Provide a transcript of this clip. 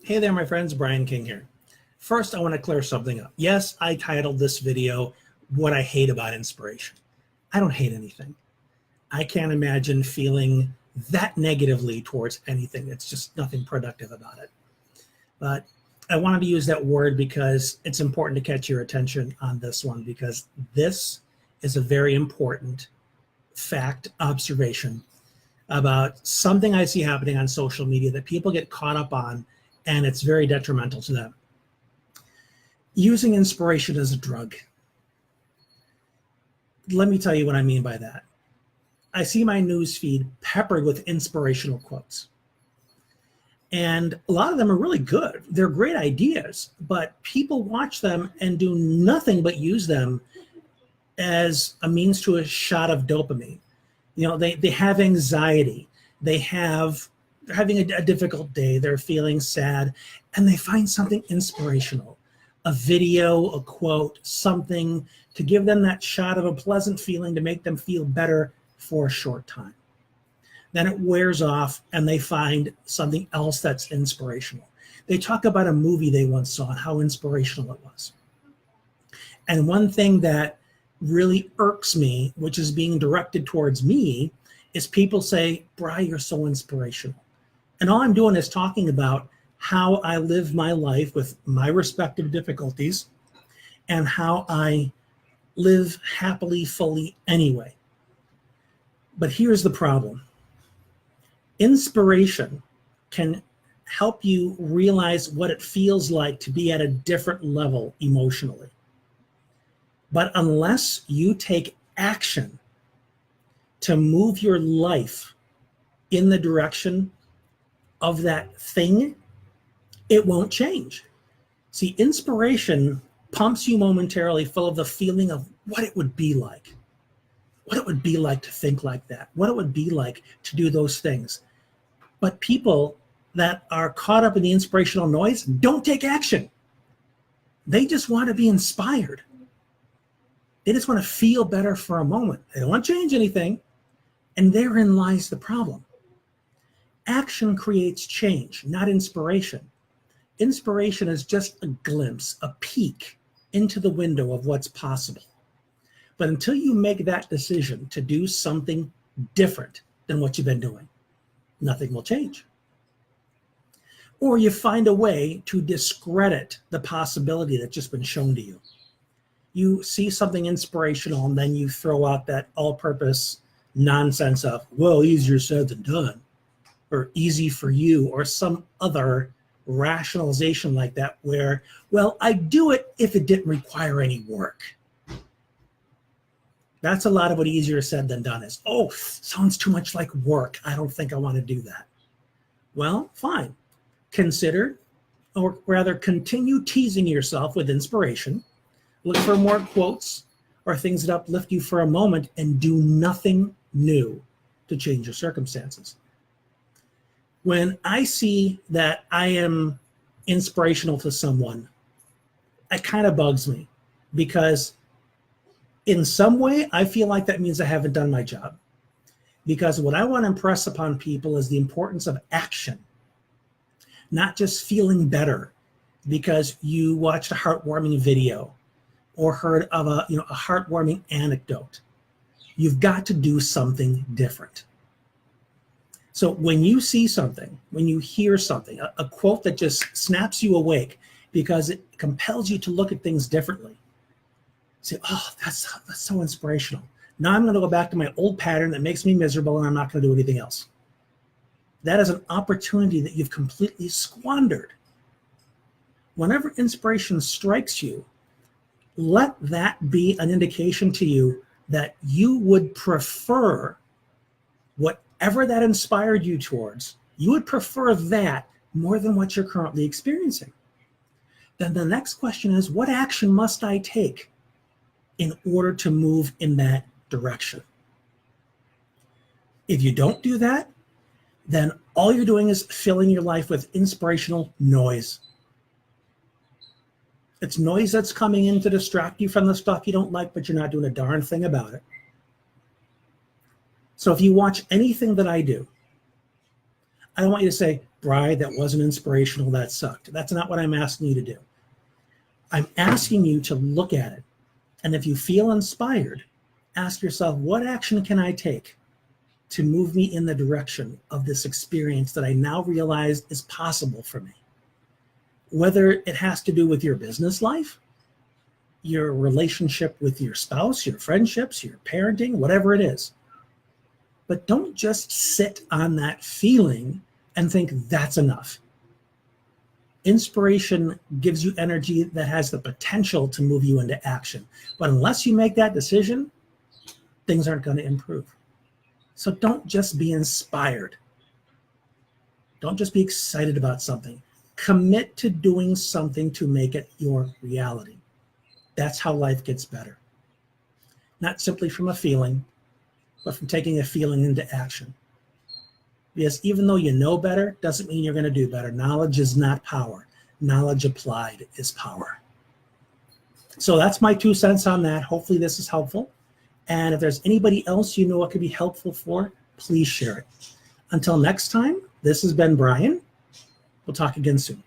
Hey there, my friends, Brian King here. First, I want to clear something up. Yes, I titled this video, What I Hate About Inspiration. I don't hate anything. I can't imagine feeling that negatively towards anything. It's just nothing productive about it. But I wanted to use that word because it's important to catch your attention on this one, because this is a very important fact observation about something I see happening on social media that people get caught up on, and it's very detrimental to them. Using inspiration as a drug. Let me tell you what I mean by that. I see my news feed peppered with inspirational quotes. And a lot of them are really good. They're great ideas, but people watch them and do nothing but use them as a means to a shot of dopamine. You know, they have anxiety. They're having a difficult day. They're feeling sad, and they find something inspirational, a video, a quote, something to give them that shot of a pleasant feeling to make them feel better for a short time. Then it wears off, and they find something else that's inspirational. They talk about a movie they once saw and how inspirational it was. And one thing that really irks me, which is being directed towards me, is people say, "Bri, you're so inspirational." And all I'm doing is talking about how I live my life with my respective difficulties and how I live happily, fully anyway. But here's the problem. Inspiration can help you realize what it feels like to be at a different level emotionally. But unless you take action to move your life in the direction of that thing, it won't change. See, inspiration pumps you momentarily full of the feeling of what it would be like, what it would be like to think like that, what it would be like to do those things. But people that are caught up in the inspirational noise don't take action. They just want to be inspired. They just want to feel better for a moment. They don't want to change anything. And therein lies the problem. Action creates change, not inspiration. Inspiration is just a glimpse, a peek into the window of what's possible. But until you make that decision to do something different than what you've been doing, nothing will change. Or you find a way to discredit the possibility that's just been shown to you. You see something inspirational, and then you throw out that all-purpose nonsense of, well, easier said than done, or easy for you, or some other rationalization like that where, well, I'd do it if it didn't require any work. That's a lot of what easier said than done is. Oh, sounds too much like work. I don't think I want to do that. Well, fine. Consider, or rather continue teasing yourself with inspiration. Look for more quotes or things that uplift you for a moment, and do nothing new to change your circumstances. When I see that I am inspirational to someone, it kind of bugs me, because in some way I feel like that means I haven't done my job. Because what I want to impress upon people is the importance of action, not just feeling better because you watched a heartwarming video or heard of a heartwarming anecdote. You've got to do something different. So when you see something, when you hear something, a quote that just snaps you awake because it compels you to look at things differently, say, oh, that's so inspirational. Now I'm going to go back to my old pattern that makes me miserable, and I'm not going to do anything else. That is an opportunity that you've completely squandered. Whenever inspiration strikes you, let that be an indication to you that you would prefer whatever that inspired you towards, you would prefer that more than what you're currently experiencing. Then the next question is, what action must I take in order to move in that direction? If you don't do that, then all you're doing is filling your life with inspirational noise. It's noise that's coming in to distract you from the stuff you don't like, but you're not doing a darn thing about it. So if you watch anything that I do, I don't want you to say, Bri, that wasn't inspirational, that sucked. That's not what I'm asking you to do. I'm asking you to look at it. And if you feel inspired, ask yourself, what action can I take to move me in the direction of this experience that I now realize is possible for me? Whether it has to do with your business life, your relationship with your spouse, your friendships, your parenting, whatever it is. But don't just sit on that feeling and think that's enough. Inspiration gives you energy that has the potential to move you into action. But unless you make that decision, things aren't going to improve. So don't just be inspired. Don't just be excited about something. Commit to doing something to make it your reality. That's how life gets better. Not simply from a feeling, but from taking a feeling into action. Because even though you know better, doesn't mean you're going to do better. Knowledge is not power. Knowledge applied is power. So that's my 2 cents on that. Hopefully this is helpful. And if there's anybody else you know it could be helpful for, please share it. Until next time, this has been Brian. We'll talk again soon.